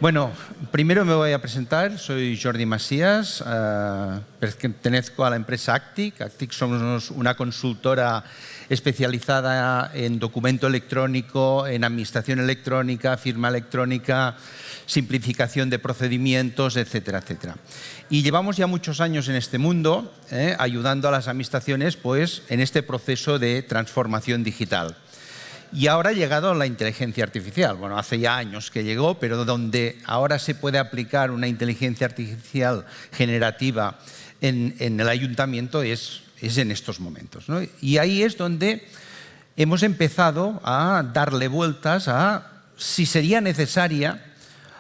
Bueno, primero me voy a presentar. Soy Jordi Macías, pertenezco a la empresa Actic. Actic somos una consultora especializada en documento electrónico, en administración electrónica, firma electrónica, simplificación de procedimientos, etcétera, etcétera. Y llevamos ya muchos años en este mundo, ayudando a las administraciones pues, en este proceso de transformación digital. Y ahora ha llegado la inteligencia artificial. Bueno, hace ya años que llegó, pero donde ahora se puede aplicar una inteligencia artificial generativa en el ayuntamiento es en estos momentos, ¿no? Y ahí es donde hemos empezado a darle vueltas a si sería necesaria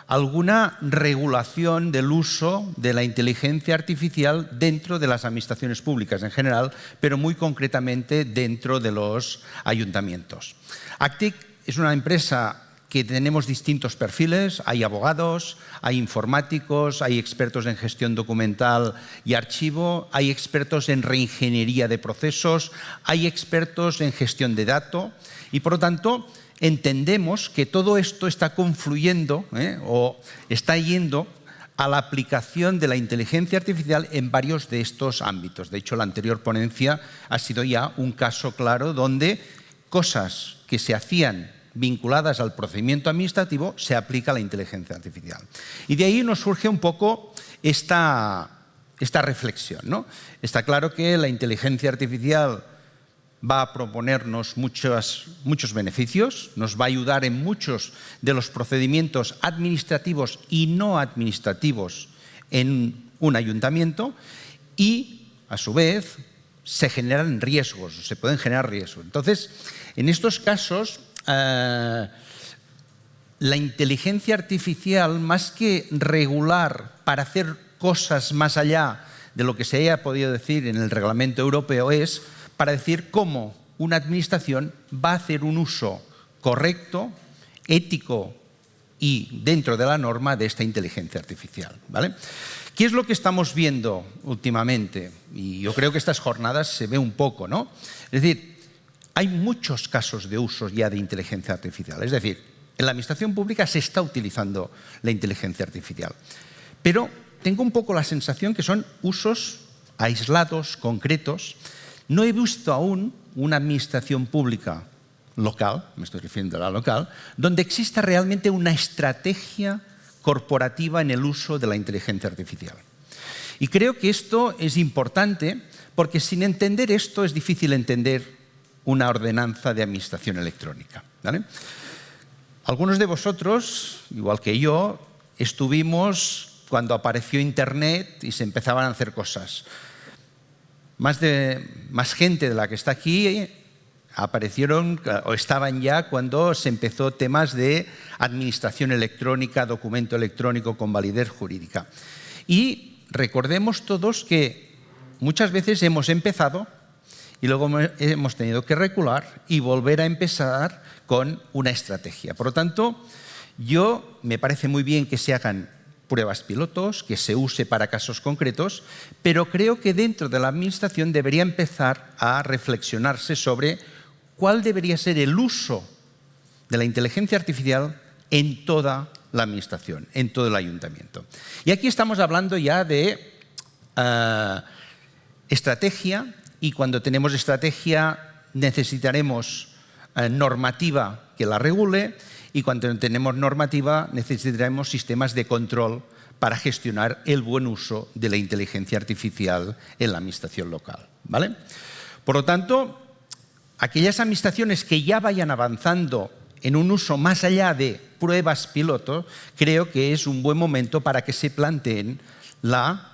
alguna regulación del uso de la inteligencia artificial dentro de las administraciones públicas en general, pero muy concretamente dentro de los ayuntamientos. Actic es una empresa que tenemos distintos perfiles. Hay abogados, hay informáticos, hay expertos en gestión documental y archivo, hay expertos en reingeniería de procesos, hay expertos en gestión de datos y, por lo tanto, entendemos que todo esto está confluyendo o está yendo a la aplicación de la inteligencia artificial en varios de estos ámbitos. De hecho, la anterior ponencia ha sido ya un caso claro donde cosas que se hacían vinculadas al procedimiento administrativo se aplica la inteligencia artificial. Y de ahí nos surge un poco esta reflexión, ¿no? Está claro que la inteligencia artificial va a proponernos muchos beneficios, nos va a ayudar en muchos de los procedimientos administrativos y no administrativos en un ayuntamiento y, a su vez, se generan riesgos, se pueden generar riesgos. Entonces, en estos casos, la inteligencia artificial, más que regular para hacer cosas más allá de lo que se haya podido decir en el reglamento europeo, es para decir cómo una administración va a hacer un uso correcto, ético y dentro de la norma de esta inteligencia artificial, ¿vale? ¿Qué es lo que estamos viendo últimamente? Y yo creo que estas jornadas se ve un poco, ¿no? Es decir, hay muchos casos de uso ya de inteligencia artificial. Es decir, en la administración pública se está utilizando la inteligencia artificial. Pero tengo un poco la sensación que son usos aislados, concretos. No he visto aún una administración pública local, me estoy refiriendo a la local, donde exista realmente una estrategia corporativa en el uso de la inteligencia artificial. Y creo que esto es importante porque sin entender esto es difícil entender una ordenanza de administración electrónica, ¿vale? Algunos de vosotros, igual que yo, estuvimos cuando apareció Internet y se empezaban a hacer cosas. Más gente de la que está aquí aparecieron o estaban ya cuando se empezó temas de administración electrónica, documento electrónico con validez jurídica. Y recordemos todos que muchas veces hemos empezado y luego hemos tenido que recular y volver a empezar con una estrategia. Por lo tanto, me parece muy bien que se hagan pruebas pilotos, que se use para casos concretos, pero creo que dentro de la administración debería empezar a reflexionarse sobre cuál debería ser el uso de la inteligencia artificial en toda la administración, en todo el ayuntamiento. Y aquí estamos hablando ya de estrategia, y cuando tenemos estrategia necesitaremos normativa que la regule, y cuando tenemos normativa necesitaremos sistemas de control para gestionar el buen uso de la inteligencia artificial en la administración local, ¿vale? Por lo tanto, aquellas administraciones que ya vayan avanzando en un uso más allá de pruebas piloto, creo que es un buen momento para que se planteen la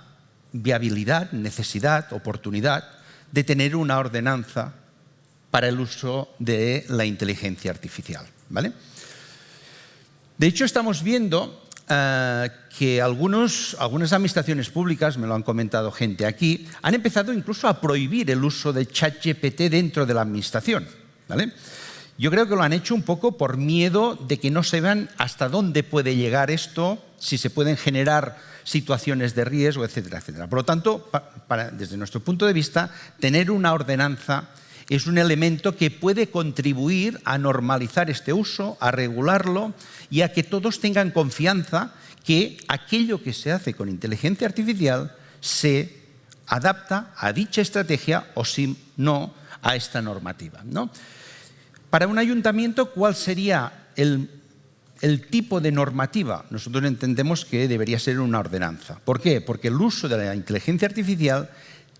viabilidad, necesidad, oportunidad de tener una ordenanza para el uso de la inteligencia artificial, ¿vale? De hecho, estamos viendo que algunas administraciones públicas, me lo han comentado gente aquí, han empezado incluso a prohibir el uso de ChatGPT dentro de la administración, ¿vale? Yo creo que lo han hecho un poco por miedo de que no sepan hasta dónde puede llegar esto, si se pueden generar situaciones de riesgo, etcétera, etcétera. Por lo tanto, desde nuestro punto de vista, tener una ordenanza es un elemento que puede contribuir a normalizar este uso, a regularlo y a que todos tengan confianza que aquello que se hace con inteligencia artificial se adapta a dicha estrategia o, si no, a esta normativa, ¿no? Para un ayuntamiento, ¿cuál sería el tipo de normativa? Nosotros entendemos que debería ser una ordenanza. ¿Por qué? Porque el uso de la inteligencia artificial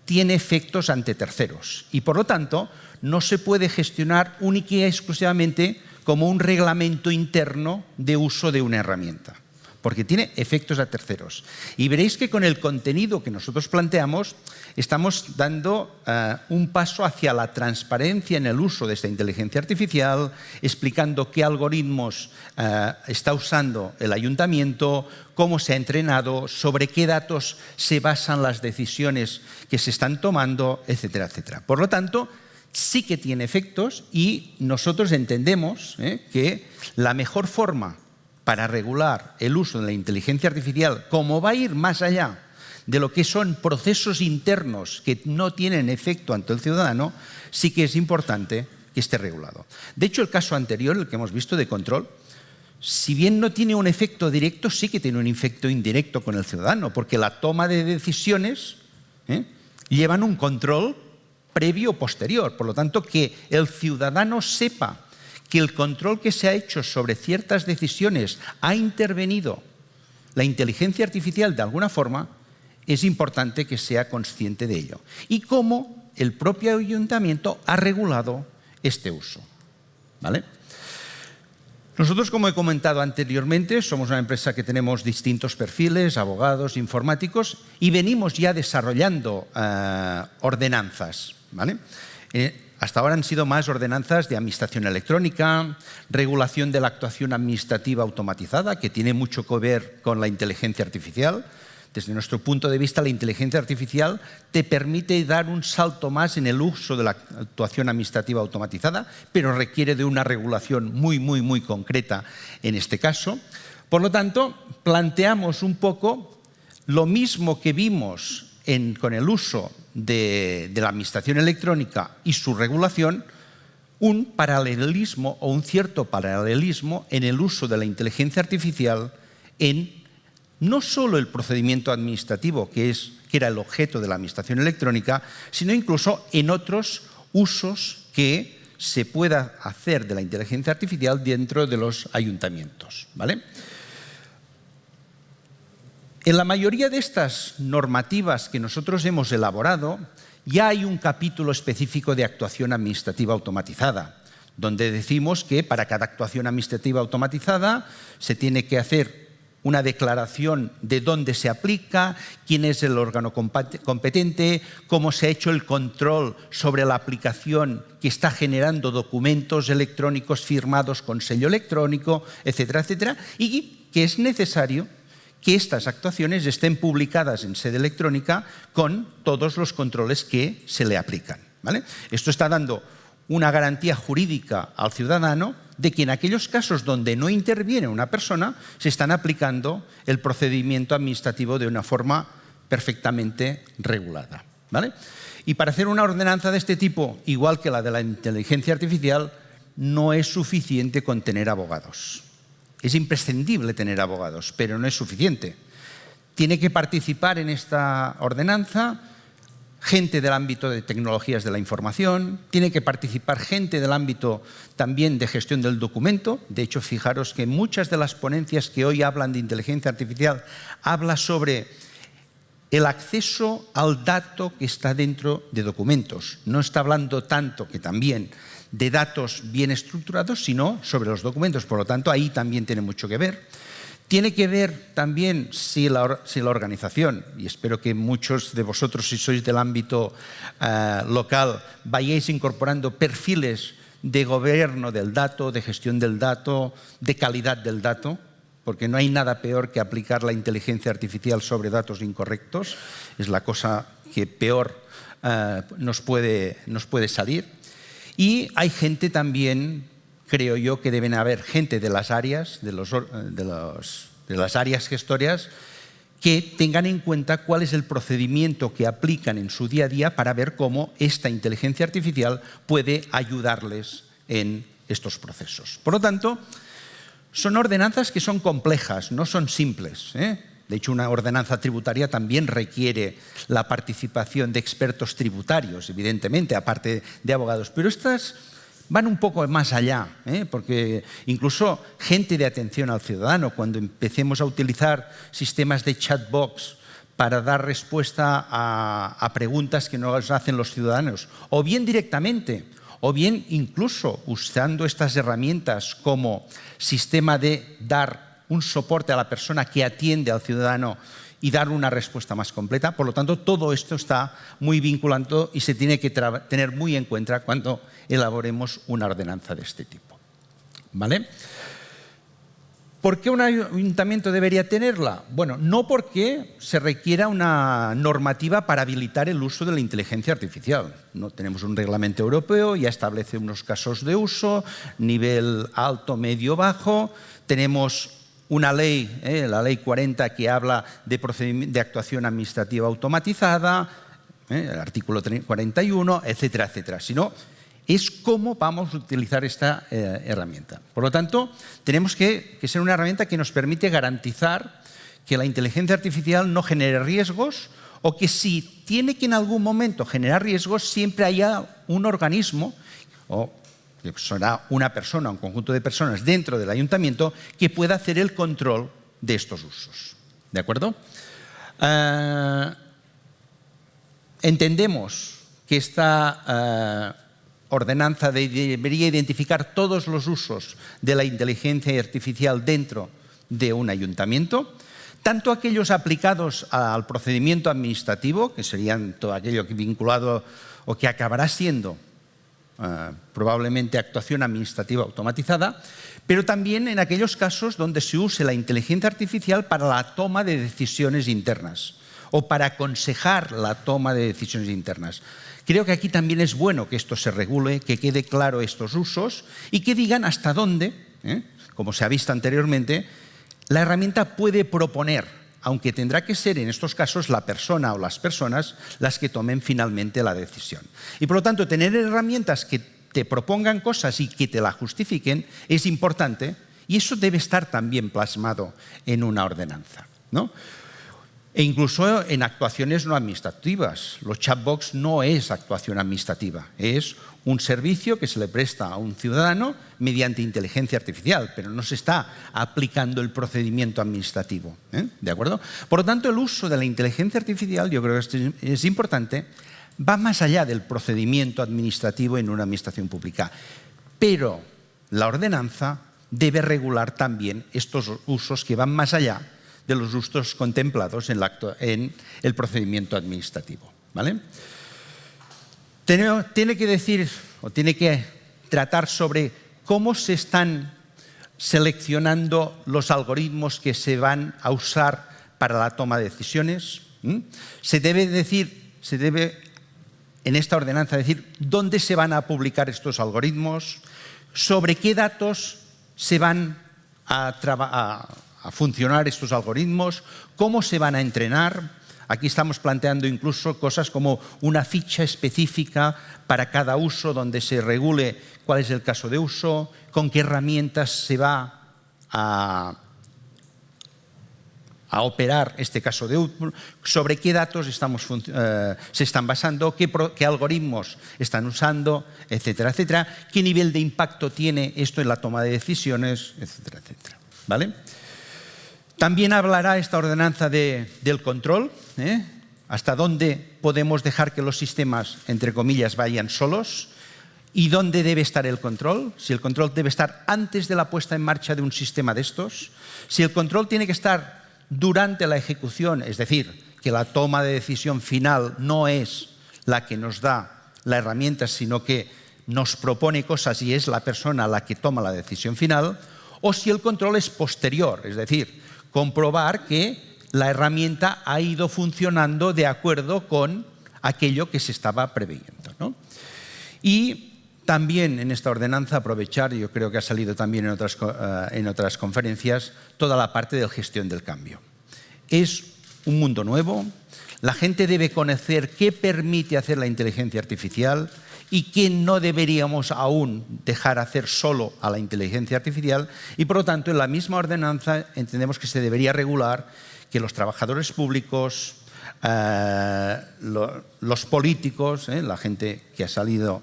tiene efectos ante terceros y, por lo tanto, no se puede gestionar única y exclusivamente como un reglamento interno de uso de una herramienta, porque tiene efectos a terceros. Y veréis que con el contenido que nosotros planteamos estamos dando un paso hacia la transparencia en el uso de esta inteligencia artificial, explicando qué algoritmos está usando el ayuntamiento, cómo se ha entrenado, sobre qué datos se basan las decisiones que se están tomando, etcétera, etcétera. Por lo tanto, sí que tiene efectos y nosotros entendemos que la mejor forma para regular el uso de la inteligencia artificial, como va a ir más allá de lo que son procesos internos que no tienen efecto ante el ciudadano, sí que es importante que esté regulado. De hecho, el caso anterior, el que hemos visto de control, si bien no tiene un efecto directo, sí que tiene un efecto indirecto con el ciudadano, porque la toma de decisiones llevan un control previo o posterior. Por lo tanto, que el ciudadano sepa que el control que se ha hecho sobre ciertas decisiones ha intervenido la inteligencia artificial de alguna forma, es importante que sea consciente de ello. Y cómo el propio ayuntamiento ha regulado este uso, ¿vale? Nosotros, como he comentado anteriormente, somos una empresa que tenemos distintos perfiles, abogados, informáticos, y venimos ya desarrollando ordenanzas, ¿vale? Hasta ahora han sido más ordenanzas de administración electrónica, regulación de la actuación administrativa automatizada, que tiene mucho que ver con la inteligencia artificial. Desde nuestro punto de vista, la inteligencia artificial te permite dar un salto más en el uso de la actuación administrativa automatizada, pero requiere de una regulación muy concreta en este caso. Por lo tanto, planteamos un poco lo mismo que vimos con el uso de la administración electrónica y su regulación, un paralelismo o un cierto paralelismo en el uso de la inteligencia artificial en no solo el procedimiento administrativo, que era el objeto de la administración electrónica, sino incluso en otros usos que se pueda hacer de la inteligencia artificial dentro de los ayuntamientos, ¿vale? En la mayoría de estas normativas que nosotros hemos elaborado, ya hay un capítulo específico de actuación administrativa automatizada, donde decimos que para cada actuación administrativa automatizada se tiene que hacer una declaración de dónde se aplica, quién es el órgano competente, cómo se ha hecho el control sobre la aplicación que está generando documentos electrónicos firmados con sello electrónico, etcétera, etcétera, y que es necesario que estas actuaciones estén publicadas en sede electrónica con todos los controles que se le aplican, ¿vale? Esto está dando una garantía jurídica al ciudadano de que en aquellos casos donde no interviene una persona se están aplicando el procedimiento administrativo de una forma perfectamente regulada, ¿vale? Y para hacer una ordenanza de este tipo, igual que la de la inteligencia artificial, no es suficiente con tener abogados. Es imprescindible tener abogados, pero no es suficiente. Tiene que participar en esta ordenanza gente del ámbito de tecnologías de la información, tiene que participar gente del ámbito también de gestión del documento. De hecho, fijaros que muchas de las ponencias que hoy hablan de inteligencia artificial hablan sobre el acceso al dato que está dentro de documentos. No está hablando tanto, que también, de datos bien estructurados, sino sobre los documentos. Por lo tanto, ahí también tiene mucho que ver. Tiene que ver también si la organización, y espero que muchos de vosotros, si sois del ámbito local, vayáis incorporando perfiles de gobierno del dato, de gestión del dato, de calidad del dato, porque no hay nada peor que aplicar la inteligencia artificial sobre datos incorrectos. Es la cosa que peor nos puede salir. Y hay gente también, creo yo, que deben haber gente de las áreas, de las áreas gestoras, que tengan en cuenta cuál es el procedimiento que aplican en su día a día para ver cómo esta inteligencia artificial puede ayudarles en estos procesos. Por lo tanto, son ordenanzas que son complejas, no son simples, ¿eh? De hecho, una ordenanza tributaria también requiere la participación de expertos tributarios, evidentemente, aparte de abogados. Pero estas van un poco más allá, ¿eh? Porque incluso gente de atención al ciudadano, cuando empecemos a utilizar sistemas de chatbox para dar respuesta a preguntas que nos hacen los ciudadanos, o bien directamente, o bien incluso usando estas herramientas como sistema de dar un soporte a la persona que atiende al ciudadano y dar una respuesta más completa. Por lo tanto, todo esto está muy vinculado y se tiene que tener muy en cuenta cuando elaboremos una ordenanza de este tipo. ¿Vale? ¿Por qué un ayuntamiento debería tenerla? Bueno, no porque se requiera una normativa para habilitar el uso de la inteligencia artificial. No tenemos un reglamento europeo, ya establece unos casos de uso, nivel alto, medio, bajo. Tenemos una ley, la Ley 40, que habla de actuación administrativa automatizada, el artículo 41, etcétera, etcétera. Sino es cómo vamos a utilizar esta herramienta. Por lo tanto, tenemos que ser una herramienta que nos permite garantizar que la inteligencia artificial no genere riesgos, o que si tiene que en algún momento generar riesgos, siempre haya un organismo, o que será una persona, un conjunto de personas dentro del ayuntamiento, que pueda hacer el control de estos usos. ¿De acuerdo? Entendemos que esta ordenanza debería identificar todos los usos de la inteligencia artificial dentro de un ayuntamiento, tanto aquellos aplicados al procedimiento administrativo, que serían todo aquello vinculado o que acabará siendo probablemente actuación administrativa automatizada, pero también en aquellos casos donde se use la inteligencia artificial para la toma de decisiones internas o para aconsejar la toma de decisiones internas. Creo que aquí también es bueno que esto se regule, que quede claro estos usos y que digan hasta dónde, como se ha visto anteriormente, la herramienta puede proponer, aunque tendrá que ser en estos casos la persona o las personas las que tomen finalmente la decisión. Y por lo tanto, tener herramientas que te propongan cosas y que te la justifiquen es importante, y eso debe estar también plasmado en una ordenanza, ¿no? E incluso en actuaciones no administrativas. Los chatbox no es actuación administrativa, es un servicio que se le presta a un ciudadano mediante inteligencia artificial, pero no se está aplicando el procedimiento administrativo, ¿de acuerdo? Por lo tanto, el uso de la inteligencia artificial, yo creo que es importante, va más allá del procedimiento administrativo en una administración pública, pero la ordenanza debe regular también estos usos que van más allá de los usos contemplados en el procedimiento administrativo, ¿vale? Tiene que decir, o tiene que tratar sobre cómo se están seleccionando los algoritmos que se van a usar para la toma de decisiones. Se debe en esta ordenanza decir dónde se van a publicar estos algoritmos, sobre qué datos se van a funcionar estos algoritmos, cómo se van a entrenar. Aquí estamos planteando incluso cosas como una ficha específica para cada uso donde se regule cuál es el caso de uso, con qué herramientas se va a operar este caso de uso, sobre qué datos se están basando, qué algoritmos están usando, etcétera, etcétera, qué nivel de impacto tiene esto en la toma de decisiones, etcétera, etcétera. ¿Vale? También hablará esta ordenanza del control, hasta dónde podemos dejar que los sistemas, entre comillas, vayan solos y dónde debe estar el control, si el control debe estar antes de la puesta en marcha de un sistema de estos, si el control tiene que estar durante la ejecución, es decir, que la toma de decisión final no es la que nos da la herramienta, sino que nos propone cosas y es la persona la que toma la decisión final, o si el control es posterior, es decir, comprobar que la herramienta ha ido funcionando de acuerdo con aquello que se estaba previendo, ¿no? Y también en esta ordenanza aprovechar, yo creo que ha salido también en otras conferencias, toda la parte de gestión del cambio. Es un mundo nuevo. La gente debe conocer qué permite hacer la inteligencia artificial y qué no deberíamos aún dejar hacer solo a la inteligencia artificial. Y por lo tanto, en la misma ordenanza entendemos que se debería regular que los trabajadores públicos, los políticos, la gente que ha salido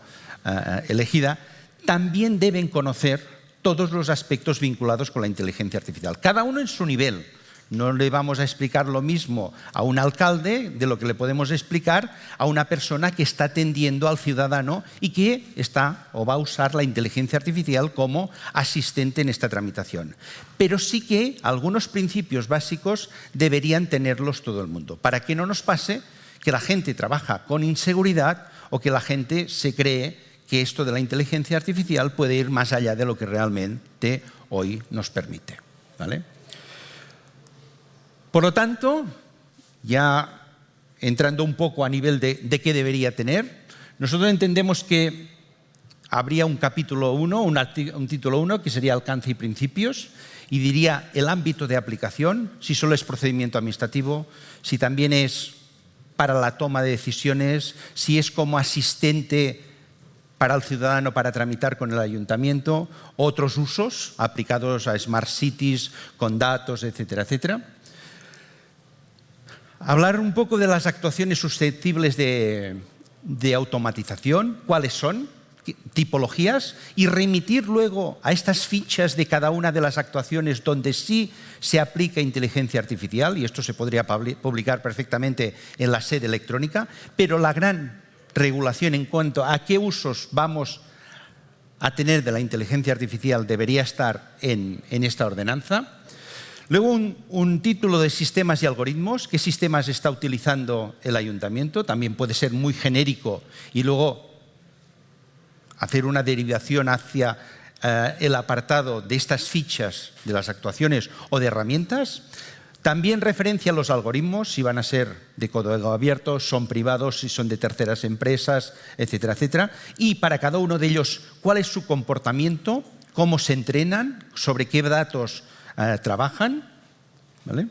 elegida, también deben conocer todos los aspectos vinculados con la inteligencia artificial, cada uno en su nivel. No le vamos a explicar lo mismo a un alcalde de lo que le podemos explicar a una persona que está atendiendo al ciudadano y que está o va a usar la inteligencia artificial como asistente en esta tramitación. Pero sí que algunos principios básicos deberían tenerlos todo el mundo, para que no nos pase que la gente trabaja con inseguridad o que la gente se cree que esto de la inteligencia artificial puede ir más allá de lo que realmente hoy nos permite, ¿vale? Por lo tanto, ya entrando un poco a nivel de qué debería tener, nosotros entendemos que habría un capítulo 1, un título 1, que sería alcance y principios, y diría el ámbito de aplicación, si solo es procedimiento administrativo, si también es para la toma de decisiones, si es como asistente para el ciudadano para tramitar con el ayuntamiento, otros usos aplicados a Smart Cities, con datos, etcétera, etcétera. Hablar un poco de las actuaciones susceptibles de automatización, cuáles son, tipologías, y remitir luego a estas fichas de cada una de las actuaciones donde sí se aplica inteligencia artificial, y esto se podría publicar perfectamente en la sede electrónica, pero la gran regulación en cuanto a qué usos vamos a tener de la inteligencia artificial debería estar en esta ordenanza. Luego un título de sistemas y algoritmos, qué sistemas está utilizando el ayuntamiento, también puede ser muy genérico y luego hacer una derivación hacia el apartado de estas fichas de las actuaciones o de herramientas. También referencia a los algoritmos, si van a ser de código abierto, son privados, si son de terceras empresas, etcétera, etcétera. Y para cada uno de ellos, cuál es su comportamiento, cómo se entrenan, sobre qué datos trabajan, ¿vale?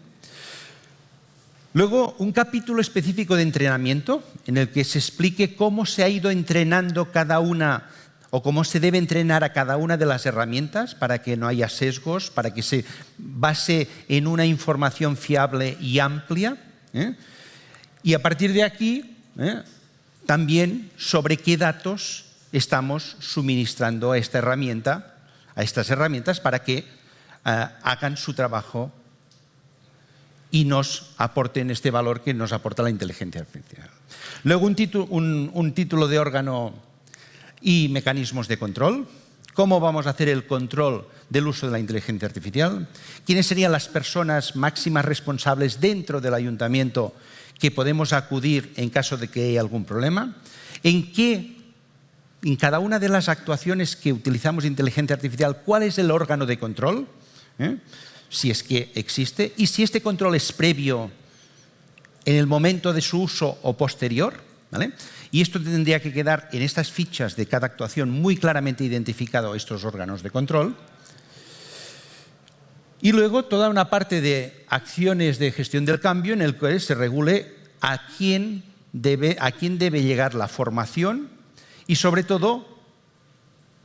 Luego, un capítulo específico de entrenamiento en el que se explique cómo se ha ido entrenando cada una o cómo se debe entrenar a cada una de las herramientas para que no haya sesgos, para que se base en una información fiable y amplia. Y a partir de aquí, también sobre qué datos estamos suministrando a esta herramienta, a estas herramientas para que hagan su trabajo y nos aporten este valor que nos aporta la inteligencia artificial. Luego un título de órgano y mecanismos de control. ¿Cómo vamos a hacer el control del uso de la inteligencia artificial? ¿Quiénes serían las personas máximas responsables dentro del ayuntamiento que podemos acudir en caso de que haya algún problema? En cada una de las actuaciones que utilizamos inteligencia artificial, ¿cuál es el órgano de control? Si es que existe, y si este control es previo en el momento de su uso o posterior, ¿vale? Y esto tendría que quedar en estas fichas de cada actuación muy claramente identificado estos órganos de control. Y luego toda una parte de acciones de gestión del cambio en el que se regule a quién debe llegar la formación y sobre todo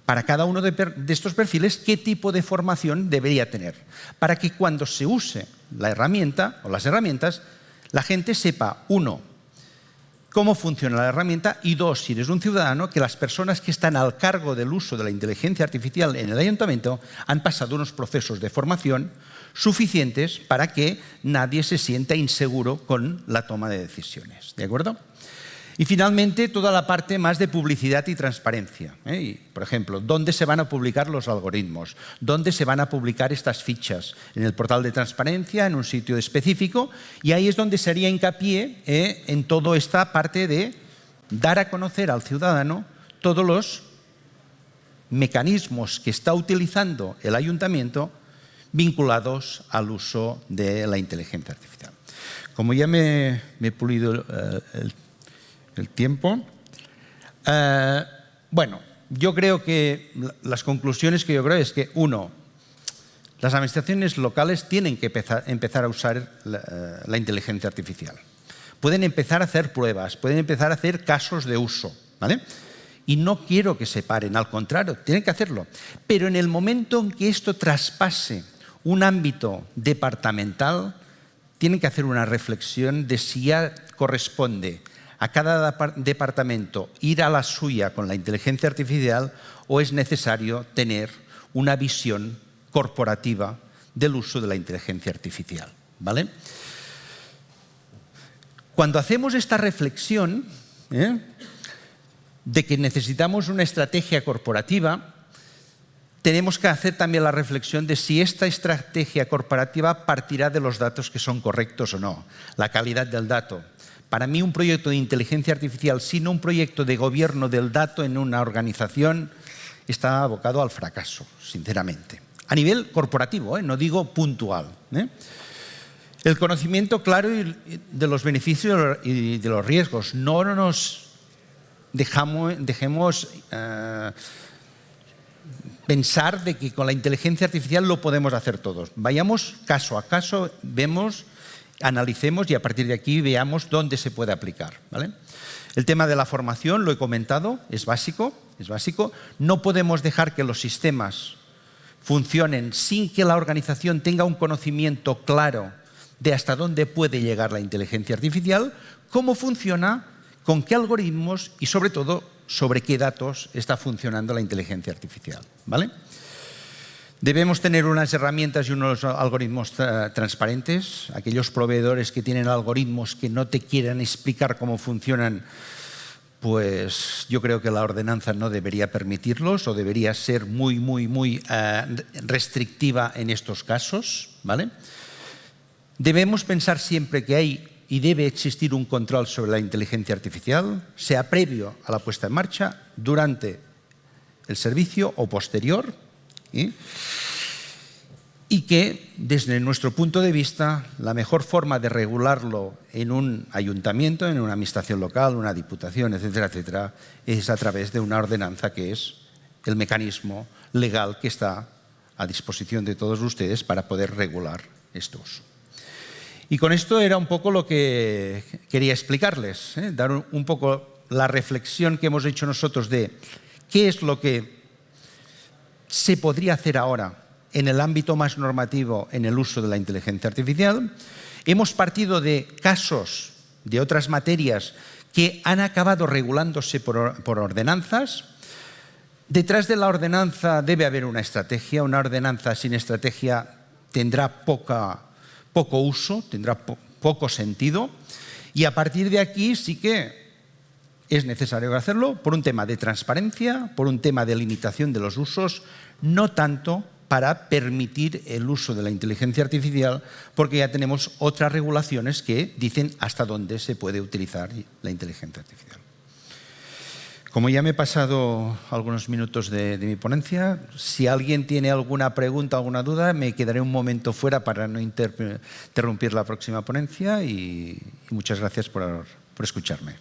para cada uno de estos perfiles, qué tipo de formación debería tener, para que cuando se use la herramienta o las herramientas, la gente sepa, uno, cómo funciona la herramienta y dos, si eres un ciudadano, que las personas que están al cargo del uso de la inteligencia artificial en el ayuntamiento han pasado unos procesos de formación suficientes para que nadie se sienta inseguro con la toma de decisiones. ¿De acuerdo? Y finalmente, toda la parte más de publicidad y transparencia. Por ejemplo, ¿dónde se van a publicar los algoritmos? ¿Dónde se van a publicar estas fichas? En el portal de transparencia, en un sitio específico. Y ahí es donde se haría hincapié en toda esta parte de dar a conocer al ciudadano todos los mecanismos que está utilizando el ayuntamiento vinculados al uso de la inteligencia artificial. Como ya me he pulido el tiempo. Bueno, yo creo que las conclusiones que yo creo es que, uno, Las administraciones locales tienen que empezar a usar la inteligencia artificial. Pueden empezar a hacer pruebas, pueden empezar a hacer casos de uso, ¿vale? Y no quiero que se paren, al contrario, tienen que hacerlo. Pero en el momento en que esto traspase un ámbito departamental, tienen que hacer una reflexión de si ya corresponde a cada departamento ir a la suya con la inteligencia artificial o es necesario tener una visión corporativa del uso de la inteligencia artificial, ¿vale? Cuando hacemos esta reflexión de que necesitamos una estrategia corporativa, tenemos que hacer también la reflexión de si esta estrategia corporativa partirá de los datos que son correctos o no, la calidad del dato. Para mí, un proyecto de inteligencia artificial, sino un proyecto de gobierno del dato en una organización, está abocado al fracaso, sinceramente. A nivel corporativo, no digo puntual. El conocimiento claro de los beneficios y de los riesgos. No nos dejemos pensar de que con la inteligencia artificial lo podemos hacer todos. Vayamos caso a caso, analicemos y a partir de aquí veamos dónde se puede aplicar, ¿vale? El tema de la formación, lo he comentado, es básico. No podemos dejar que los sistemas funcionen sin que la organización tenga un conocimiento claro de hasta dónde puede llegar la inteligencia artificial, cómo funciona, con qué algoritmos y sobre todo sobre qué datos está funcionando la inteligencia artificial, ¿vale? Debemos tener unas herramientas y unos algoritmos transparentes. Aquellos proveedores que tienen algoritmos que no te quieran explicar cómo funcionan, pues yo creo que la ordenanza no debería permitirlos o debería ser muy restrictiva en estos casos, ¿vale? Debemos pensar siempre que hay y debe existir un control sobre la inteligencia artificial, sea previo a la puesta en marcha, durante el servicio o posterior, y que, desde nuestro punto de vista, la mejor forma de regularlo en un ayuntamiento, en una administración local, una diputación, etcétera, etcétera, es a través de una ordenanza que es el mecanismo legal que está a disposición de todos ustedes para poder regular estos. Y con esto era un poco lo que quería explicarles, dar un poco la reflexión que hemos hecho nosotros de qué es lo que se podría hacer ahora en el ámbito más normativo en el uso de la inteligencia artificial. Hemos partido de casos de otras materias que han acabado regulándose por ordenanzas. Detrás de la ordenanza debe haber una estrategia. Una ordenanza sin estrategia tendrá poco uso, tendrá poco sentido. Y a partir de aquí sí que es necesario hacerlo por un tema de transparencia, por un tema de limitación de los usos, no tanto para permitir el uso de la inteligencia artificial, porque ya tenemos otras regulaciones que dicen hasta dónde se puede utilizar la inteligencia artificial. Como ya me he pasado algunos minutos de mi ponencia, si alguien tiene alguna pregunta, alguna duda, me quedaré un momento fuera para no interrumpir la próxima ponencia y muchas gracias por escucharme.